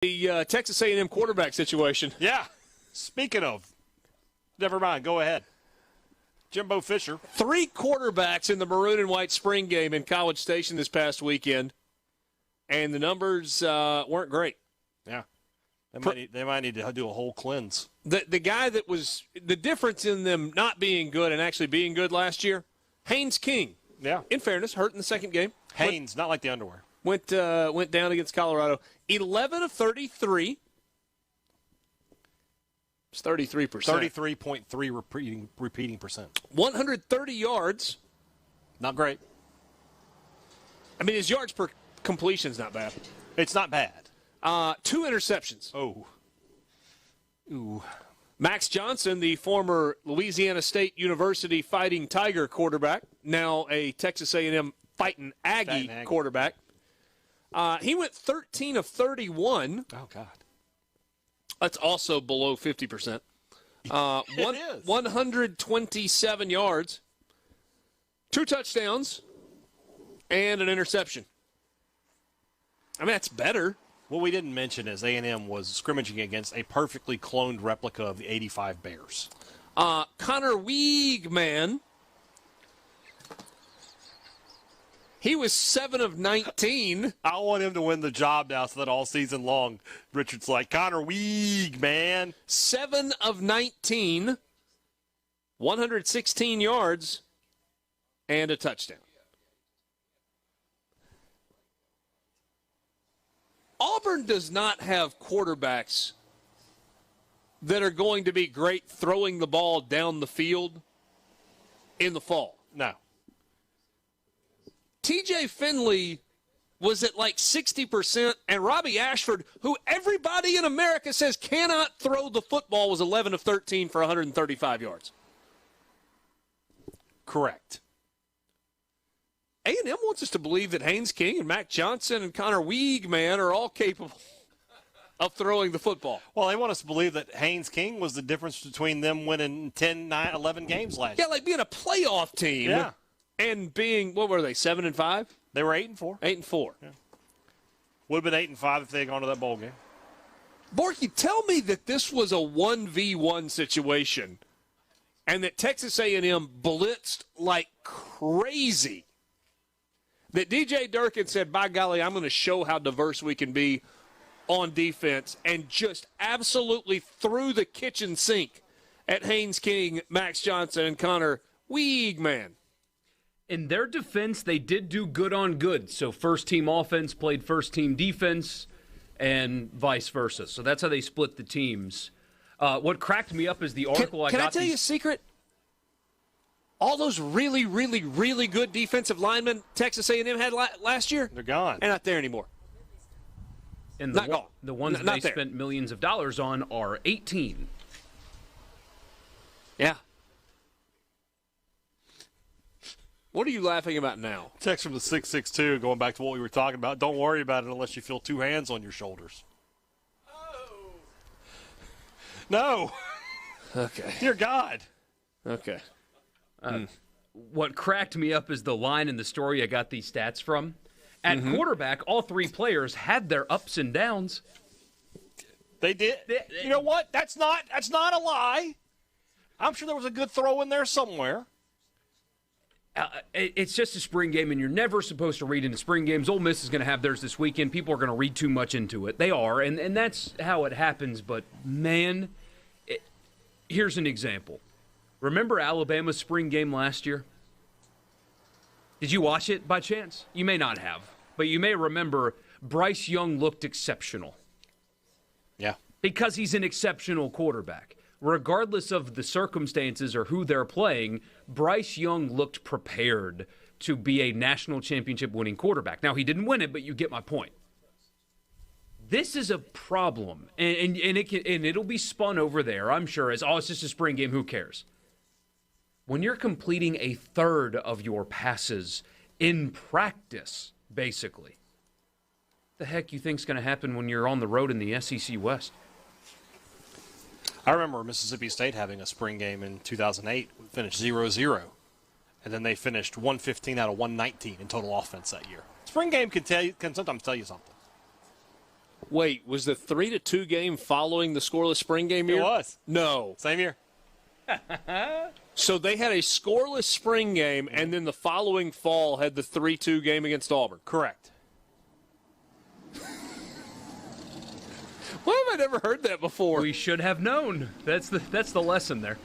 The Texas A&M quarterback situation. Yeah. Speaking of, never mind. Go ahead. Jimbo Fisher. 3 quarterbacks in the maroon and white spring game in College Station this past weekend, and the numbers weren't great. Yeah. They might need to do a whole cleanse. The guy that was the difference in them not being good and actually being good last year, Haynes King. Yeah. In fairness, hurt in the second game. Haynes, not like the underwear. Went down against Colorado. 11 of 33. It's 33%. 33.3 repeating percent. 130 yards. Not great. I mean, his yards per completion's not bad. It's not bad. 2 interceptions. Oh. Ooh. Max Johnson, the former Louisiana State University Fighting Tiger quarterback, now a Texas A&M Fighting Aggie quarterback. He went 13 of 31. Oh, God. That's also below 50%. 127 yards, 2 touchdowns, and an interception. I mean, that's better. What we didn't mention is A&M was scrimmaging against a perfectly cloned replica of the 85 Bears. Connor Wiegman, he was 7 of 19. I want him to win the job now so that all season long, Richard's like, Connor Wiegman. 7 of 19, 116 yards, and a touchdown. Auburn does not have quarterbacks that are going to be great throwing the ball down the field in the fall. No. TJ Finley was at like 60%, and Robbie Ashford, who everybody in America says cannot throw the football, was 11 of 13 for 135 yards. Correct. A&M wants us to believe that Haynes King and Mac Johnson and Connor Wiegman are all capable of throwing the football. Well, they want us to believe that Haynes King was the difference between them winning 10, 9, 11 games last year. Yeah, like being a playoff team and being, what were they, 7-5? They were 8-4. 8-4. Yeah. Would have been 8-5 if they had gone to that bowl game. Borky, tell me that this was a 1v1 situation and that Texas A&M blitzed like crazy. That DJ Durkin said, by golly, I'm going to show how diverse we can be on defense, and just absolutely threw the kitchen sink at Haynes King, Max Johnson, and Connor Wiegman. In their defense, they did do good on good. So first-team offense played first-team defense and vice versa. So that's how they split the teams. What cracked me up is the article I got. Can I tell you a secret? All those really, really, really good defensive linemen Texas A&M had last year, they're gone. They're not there anymore. And not gone. The ones they spent millions of dollars on are 18. Yeah. What are you laughing about now? Text from the 662, going back to what we were talking about. Don't worry about it unless you feel 2 hands on your shoulders. Oh. No. Okay. Dear God. Okay. What cracked me up is the line in the story I got these stats from. At quarterback, all 3 players had their ups and downs. They did. You know what? That's not a lie. I'm sure there was a good throw in there somewhere. It's just a spring game, and you're never supposed to read into spring games. Ole Miss is going to have theirs this weekend. People are going to read too much into it. They are, and that's how it happens. But, man, here's an example. Remember Alabama's spring game last year? Did you watch it by chance? You may not have, but you may remember Bryce Young looked exceptional. Yeah. Because he's an exceptional quarterback. Regardless of the circumstances or who they're playing, Bryce Young looked prepared to be a national championship winning quarterback. Now, he didn't win it, but you get my point. This is a problem, and it'll be spun over there, I'm sure, as, it's just a spring game, who cares? When you're completing a third of your passes in practice, basically, the heck you think's going to happen when you're on the road in the SEC West? I remember Mississippi State having a spring game in 2008, finished 0-0, and then they finished 115 out of 119 in total offense that year. Spring game can sometimes tell you something. Wait, was the 3-2 game following the scoreless spring game year? It was. No. Same year. So they had a scoreless spring game, and then the following fall had the 3-2 game against Auburn. Correct. Why have I never heard that before? We should have known. That's the lesson there.